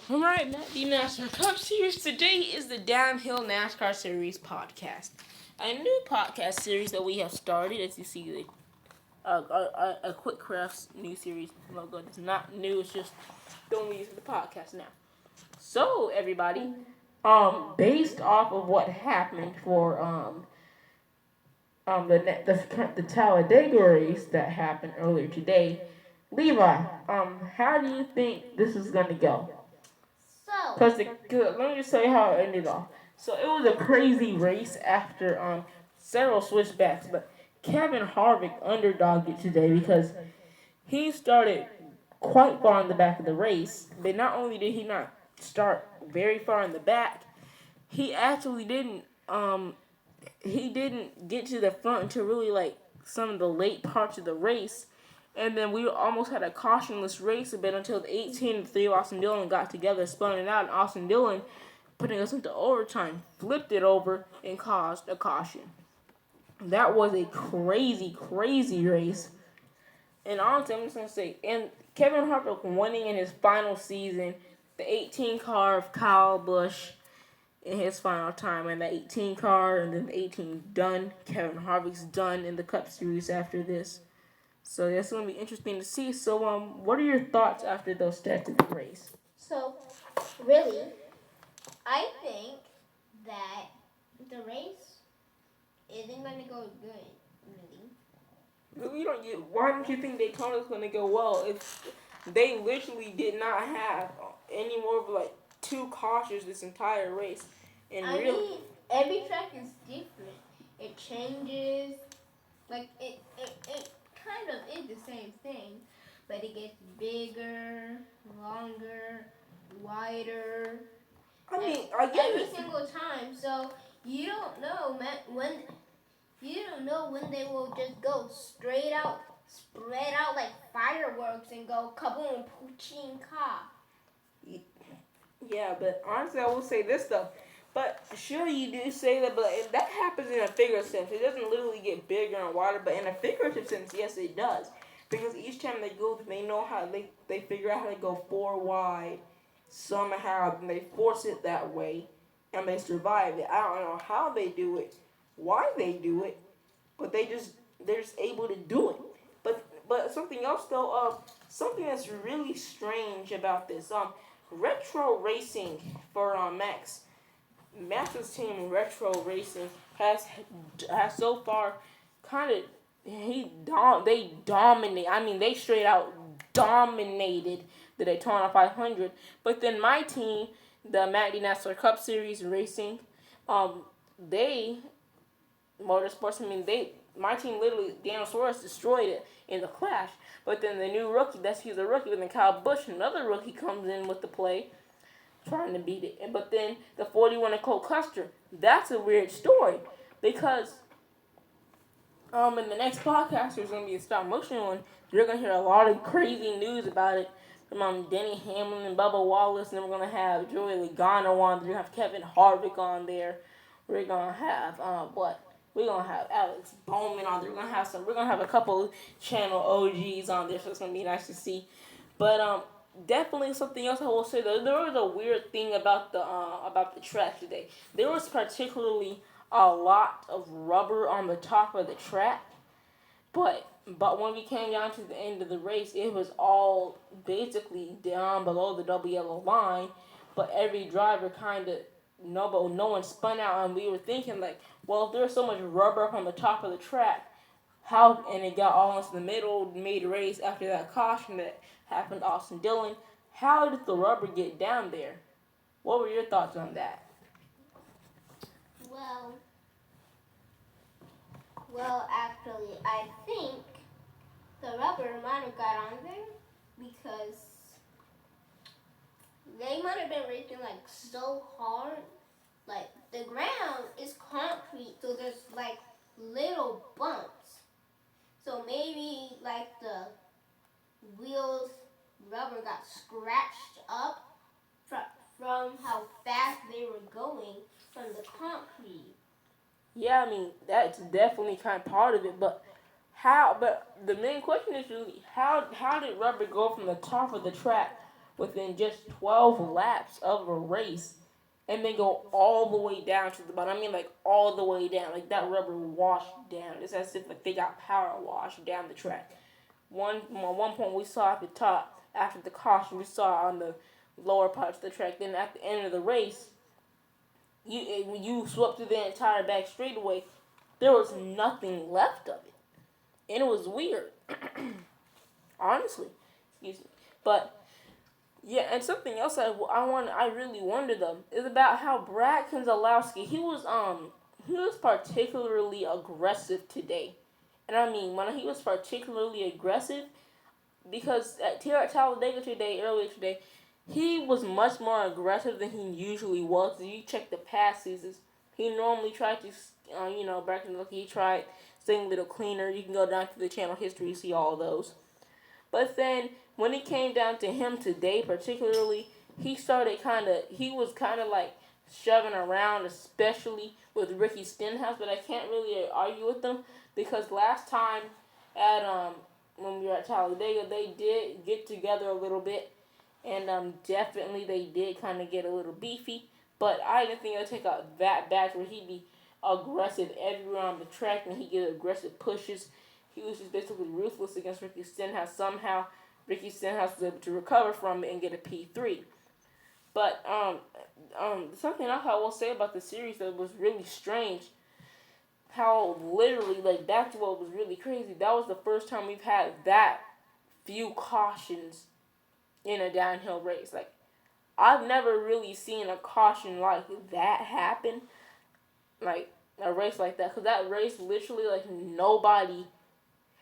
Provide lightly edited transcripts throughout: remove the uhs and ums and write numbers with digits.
Alright, Matt, the NASCAR Cup Series. Today is the Downhill NASCAR Series podcast. A new podcast series that we have started. As you see, a Quick Crafts new series logo. It's not new, it's just don't use the podcast now. So, everybody, based off of what happened for the Talladega race that happened earlier today, Levi, how do you think this is gonna go? Because let me just tell you how it ended off. So it was a crazy race after several switchbacks, but Kevin Harvick underdogged it today because he started quite far in the back of the race. But not only did he not start very far in the back, he actually didn't get to the front until really like some of the late parts of the race. And then we almost had a cautionless race a bit until the 18 and 3 Austin Dillon got together, spun it out, and Austin Dillon, putting us into overtime, flipped it over and caused a caution. That was a crazy, crazy race. And honestly, I'm just going to say, and Kevin Harvick winning in his final season, the 18 car of Kyle Busch in his final time, and the 18 car, and then the 18 done. Kevin Harvick's done in the Cup Series after this. So that's going to be interesting to see. So, what are your thoughts after those stats of the race? So, really, I think that the race isn't going to go good, really. You don't get, why don't you think Daytona's going to go well if they literally did not have any more of like 2 cautions this entire race? And I mean, every track is different. It changes. Like, it kind of is the same thing, but it gets bigger, longer, wider. I mean, I get every single time. So you don't know when they will just go straight out, spread out like fireworks and go kaboom, puching ka. Yeah, but honestly, I will say this though. But sure, you do say that, but that happens in a figurative sense. It doesn't literally get bigger and wider, but in a figurative sense, yes, it does. Because each time they go, they know how they figure out how to go 4 wide somehow, and they force it that way, and they survive it. I don't know how they do it, why they do it, but they're just able to do it. But something else though, something that's really strange about this, retro racing for Max's team, Retro Racing, has so far kind of they dominate. I mean, they straight out dominated the Daytona 500. But then my team, the Matt Nascar Cup Series Racing, they Motorsports. I mean, my team literally Daniel Suarez destroyed it in the clash. But then the new rookie, he's a rookie, but then Kyle Busch, another rookie, comes in with the play, trying to beat it. But then the 41 of Cole Custer, that's a weird story because in the next podcast there's gonna be a stop motion one. You're gonna hear a lot of crazy news about it from Denny Hamlin and Bubba Wallace, and then we're gonna have Joey Logano on. We're gonna have Kevin Harvick on there. We're gonna have We're gonna have Alex Bowman on there. We're gonna have a couple channel OGs on there, so it's gonna be nice to see. But definitely something else I will say though, there was a weird thing about the track today. There was particularly a lot of rubber on the top of the track, but when we came down to the end of the race, it was all basically down below the double yellow line. But every driver kind of no one spun out, and we were thinking like, well, if there's so much rubber up on the top of the track, how and it got almost in the middle mid race after that caution that happened to Austin Dillon. How did the rubber get down there? What were your thoughts on that? Well, actually, I think the rubber might have got on there because they might have been racing like so hard. Like the ground is concrete, so there's like little bumps. So maybe like the wheels rubber got scratched up from how fast they were going from the concrete. Yeah, I mean that's definitely kind of part of it, but how? But the main question is really how did rubber go from the top of the track within just 12 laps of a race and then go all the way down to the bottom. I mean, like all the way down. Like that rubber washed down. It's as if like they got power washed down the track. One point we saw at the top after the caution, we saw on the lower parts of the track. Then at the end of the race, when you swept through the entire back straightaway, there was nothing left of it, and it was weird. Honestly, excuse me, but yeah, and something else I really wonder though is about how Brad Keselowski he was particularly aggressive today, and I mean when he was particularly aggressive because here at Talladega earlier today, he was much more aggressive than he usually was. If you check the past seasons, he normally tried to back in the he tried staying a little cleaner. You can go down to the channel history, see all of those. But then when it came down to him today, particularly, he was kind of like shoving around, especially with Ricky Stenhouse. But I can't really argue with them because last time at when we were at Talladega, they did get together a little bit, and definitely they did kind of get a little beefy. But I didn't think it would take that bad where he'd be aggressive everywhere on the track and he'd get aggressive pushes. He was just basically ruthless against Ricky Stenhouse. Somehow, Ricky Stenhouse was able to recover from it and get a P3. But something else I will say about the series that was really strange, how literally, like, that's what was really crazy. That was the first time we've had that few cautions in a downhill race. Like, I've never really seen a caution like that happen. Like, a race like that. Because that race, literally, like, nobody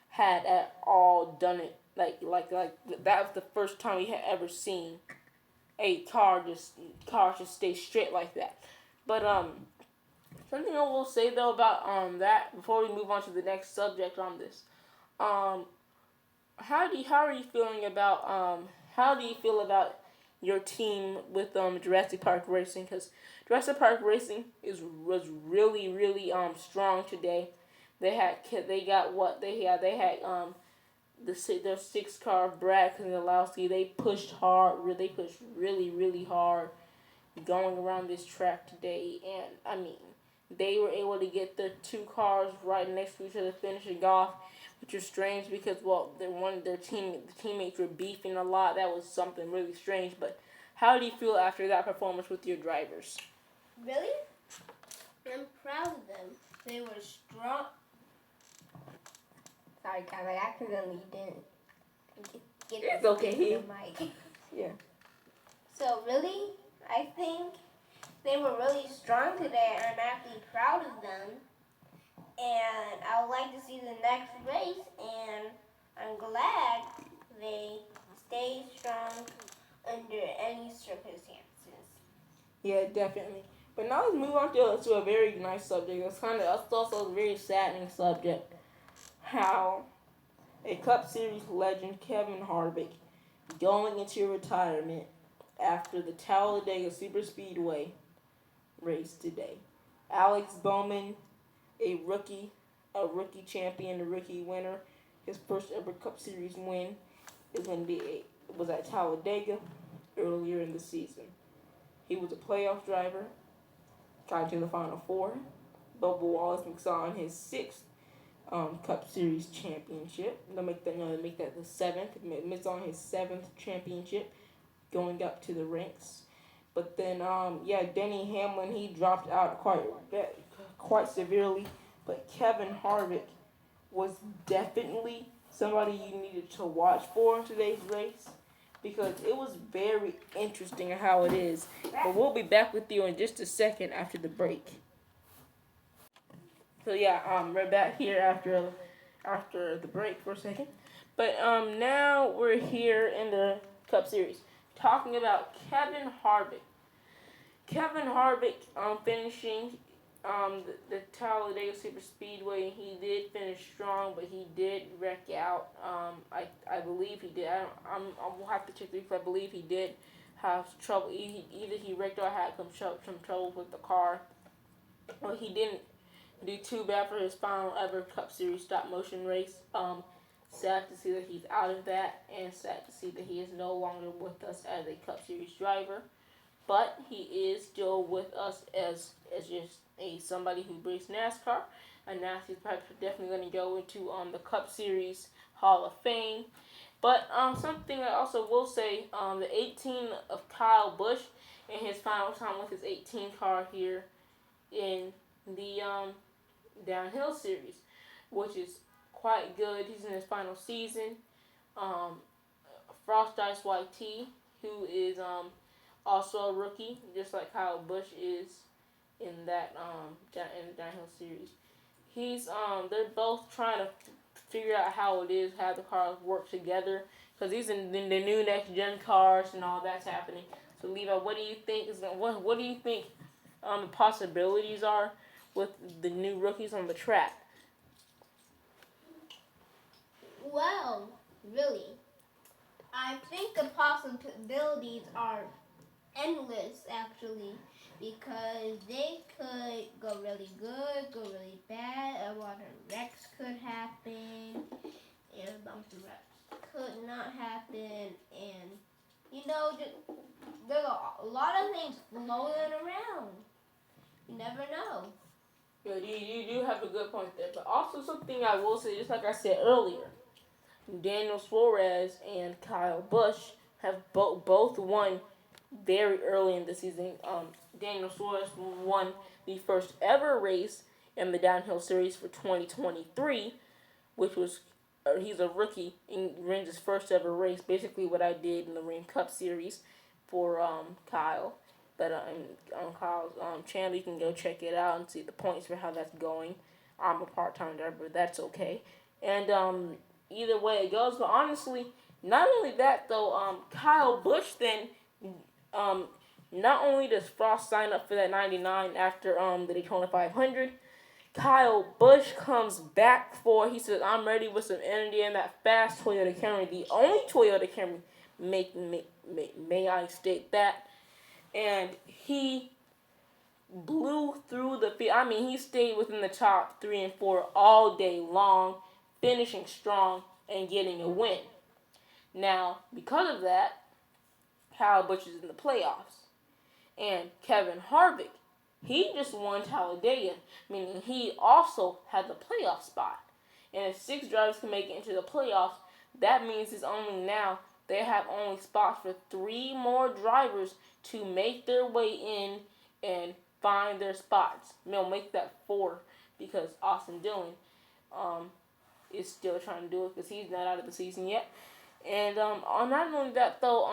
had at all done it. Like that was the first time we had ever seen a car just stay straight like that. But something I will say though about that before we move on to the next subject on this, how are you feeling about how do you feel about your team with Jurassic Park Racing? Because Jurassic Park Racing was really strong today. They had their 6 car Brad Keselowski. They pushed hard. They pushed really hard going around this track today. And I mean, they were able to get their 2 cars right next to each other, finishing off, which is strange because the teammates were beefing a lot. That was something really strange. But how do you feel after that performance with your drivers? Really? I'm proud of them. They were strong. Sorry, guys, I accidentally didn't get it's okay. the mic. Yeah. So really, I think they were really strong today, and I'm actually proud of them. And I would like to see the next race, and I'm glad they stay strong under any circumstances. Yeah, definitely. But now let's move on to a very nice subject. It's also a very saddening subject. How a Cup Series legend, Kevin Harvick, going into retirement after the Talladega Superspeedway race today. Alex Bowman, a rookie champion, a rookie winner, his first ever Cup Series win was at Talladega earlier in the season. He was a playoff driver, got to the Final Four. Bubba Wallace on his 6th Cup Series championship. They'll make that the 7th. It's on his 7th championship, going up to the ranks. But then, Denny Hamlin, he dropped out quite severely. But Kevin Harvick was definitely somebody you needed to watch for in today's race because it was very interesting how it is. But we'll be back with you in just a second after the break. So yeah, we're back here after the break for a second. But now we're here in the Cup Series talking about Kevin Harvick. Kevin Harvick finishing the Talladega Superspeedway. He did finish strong, but he did wreck out. I believe he did. I will have to check the replay. I believe he did have trouble. Either he wrecked or had some trouble with the car. Well, he didn't do too bad for his final ever Cup Series stop motion race. Sad to see that he's out of that, and sad to see that he is no longer with us as a Cup Series driver. But he is still with us as just a somebody who breaks NASCAR, and now he's definitely going to go into the Cup Series Hall of Fame. But something I also will say, the 18 of Kyle Busch in his final time with his 18 car here in the downhill series, which is quite good. He's in his final season. Um, Frost Ice YT, who is also a rookie, just like Kyle Busch is in that in the downhill series. They're both trying to figure out how it is, how the cars work together, because these are the new next gen cars and all that's happening. So Levi, what do you think what do you think the possibilities are with the new rookies on the track? Well, really, I think the possibilities are endless actually, because they could go really good, go really bad. A lot of wrecks could happen, and a bunch of wrecks could not happen, and there's a lot of things floating around. You never know. Yeah, you do have a good point there, but also something I will say, just like I said earlier, Daniel Suarez and Kyle Busch have both won very early in the season. Daniel Suarez won the first ever race in the downhill series for 2023, which was he's a rookie and ran his first ever race. Basically, what I did in the Ring Cup series for Kyle. But on Kyle's channel, you can go check it out and see the points for how that's going. I'm a part-time driver, but that's okay. And either way it goes, but honestly, not only that though, Kyle Busch then um, not only does Frost sign up for that 99 after the Daytona 500, Kyle Busch comes back for, he says, I'm ready with some energy in that fast Toyota Camry, the only Toyota Camry, may I state that, and he blew through the field. I mean, he stayed within the top 3 and 4 all day long, finishing strong and getting a win. Now, because of that, Kyle Busch is in the playoffs. And Kevin Harvick, he just won Talladega, meaning he also has a playoff spot. And if 6 drivers can make it into the playoffs, that means it's only now they have only spots for 3 more drivers to make their way in and find their spots. They'll make that 4 because Austin Dillon is still trying to do it because he's not out of the season yet. And not only that though,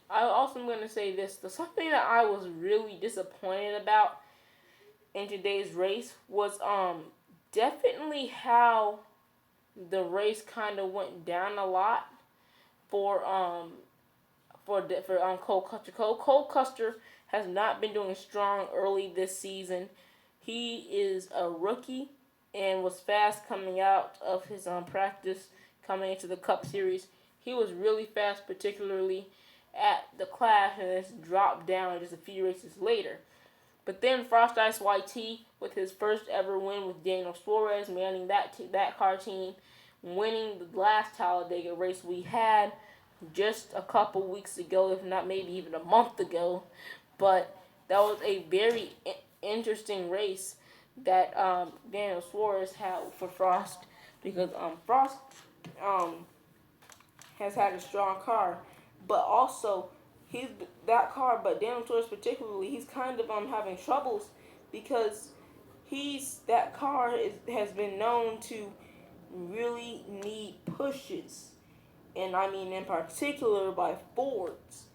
I also am going to say this. Something that I was really disappointed about in today's race was definitely how the race kind of went down a lot for Cole Custer. Cole Custer has not been doing strong early this season. He is a rookie and was fast coming out of his practice coming into the Cup Series. He was really fast, particularly at the Clash, and it's dropped down just a few races later. But then Frost Ice YT, with his first ever win with Daniel Suarez, manning that car team, winning the last Talladega race we had just a couple weeks ago, if not maybe even a month ago. But that was a very interesting race that Daniel Suarez had for Frost, because Frost has had a strong car, but also he's that car. But Daniel Suarez particularly, he's kind of having troubles because that car has been known to really need pushes, and I mean in particular by Fords.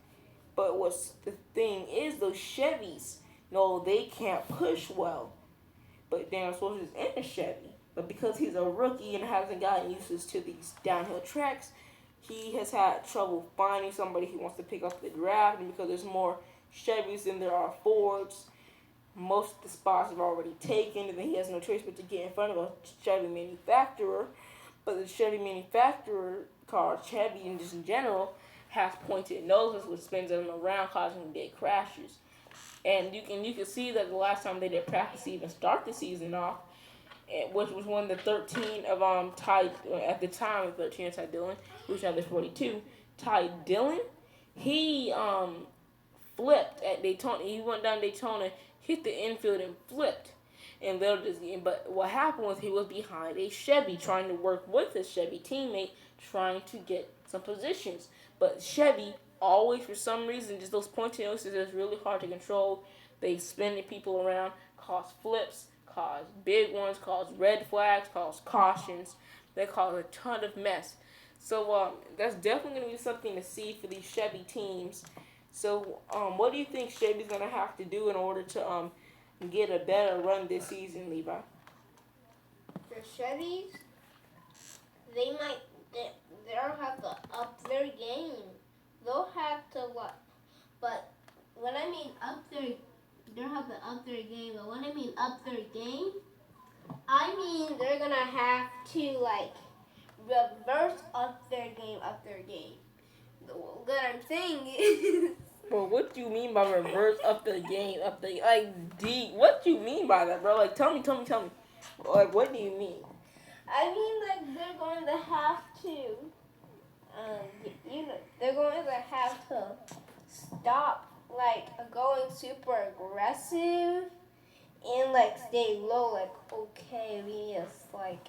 But what's the thing is, those Chevys, no, they can't push well. But Daniel Suarez is in a Chevy. But because he's a rookie and hasn't gotten used to these downhill tracks, he has had trouble finding somebody he wants to pick up the draft. And because there's more Chevys than there are Fords, most of the spots are already taken, and then he has no choice but to get in front of a Chevy manufacturer. But the Chevy manufacturer car, Chevy and just in general, has pointed noses, which spins them around, causing big crashes. And you can see that the last time they did practice even start the season off, which was one of the 13 of Ty at the time of 13 of Ty Dillon, who's now the 42. Ty Dillon, he flipped at Daytona. He went down Daytona, hit the infield and flipped. And but what happened was he was behind a Chevy, trying to work with a Chevy teammate, trying to get some positions. But Chevy always, for some reason, just those pointy noses is really hard to control. They spin people around, cause flips, cause big ones, cause red flags, cause cautions. They cause a ton of mess. So that's definitely going to be something to see for these Chevy teams. So what do you think Chevy's going to have to do in order to get a better run this season, Levi? The Chevys, they might they'll have to up their game. They'll have to what? But when I mean up their, they'll have to up their game. But when I mean up their game, I mean they're gonna have to like reverse up their game, What I'm saying is. Bro, what do you mean by reverse up the game, like D? What do you mean by that, bro? Like, tell me. Like, what do you mean? I mean, like they're going to have to, they're going to have to stop like going super aggressive and like stay low. Like, okay, we just like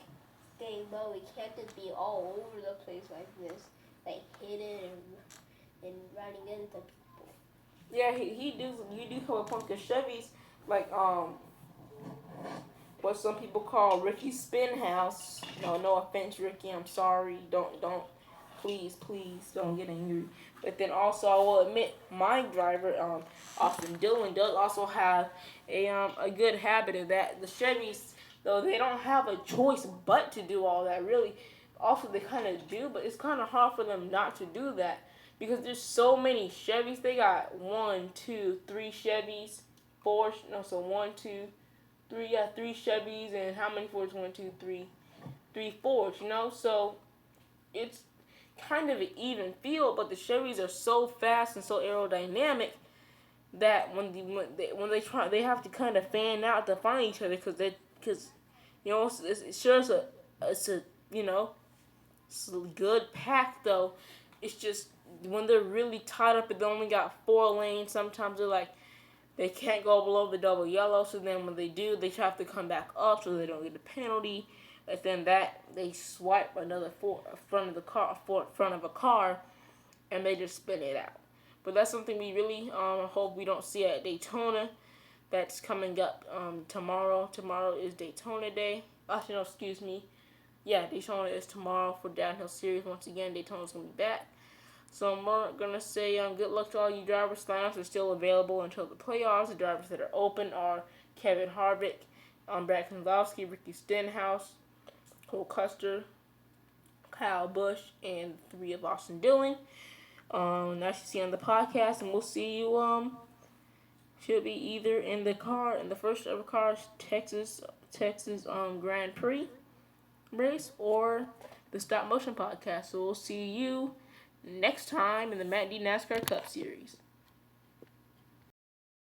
stay low. We can't just be all over the place like this, like hit it and running into people. Yeah, you do have a point, because Chevy's like what some people call Ricky Spinhouse. No offense, Ricky. I'm sorry. Don't. Please don't get angry. But then also, I will admit, my driver, Austin Dillon, does also have a good habit of that. The Chevys, though, they don't have a choice but to do all that. Really, also they kind of do, but it's kind of hard for them not to do that, because there's so many Chevys. They got 1, 2, 3 Chevys, 4. No, so 1, 2, 3. Yeah, 3 Chevys, and how many Fords? 1, 2, 3, 3 Fords. So it's kind of an even field, but the Chevys are so fast and so aerodynamic that when they try, they have to kind of fan out to find each other, because it's sure it's a it's a good pack, though. It's just when they're really tied up and they only got 4 lanes, sometimes they can't go below the double yellow. So then when they do, they have to come back up so they don't get a penalty. And then they swipe another front of a car, and they just spin it out. But that's something we really hope we don't see at Daytona. That's coming up tomorrow. Tomorrow is Daytona Day. Actually, no, excuse me. Yeah, Daytona is tomorrow for Downhill Series. Once again, Daytona's going to be back. So I'm going to say good luck to all you drivers. Sign-ups are still available until the playoffs. The drivers that are open are Kevin Harvick, Brad Keselowski, Ricky Stenhouse, Cole Custer, Kyle Busch, and 3 of Austin Dillon. Nice to see you on the podcast, and we'll see you should be either in the first ever car Texas Grand Prix race, or the Stop Motion podcast. So we'll see you next time in the Matt D NASCAR Cup Series.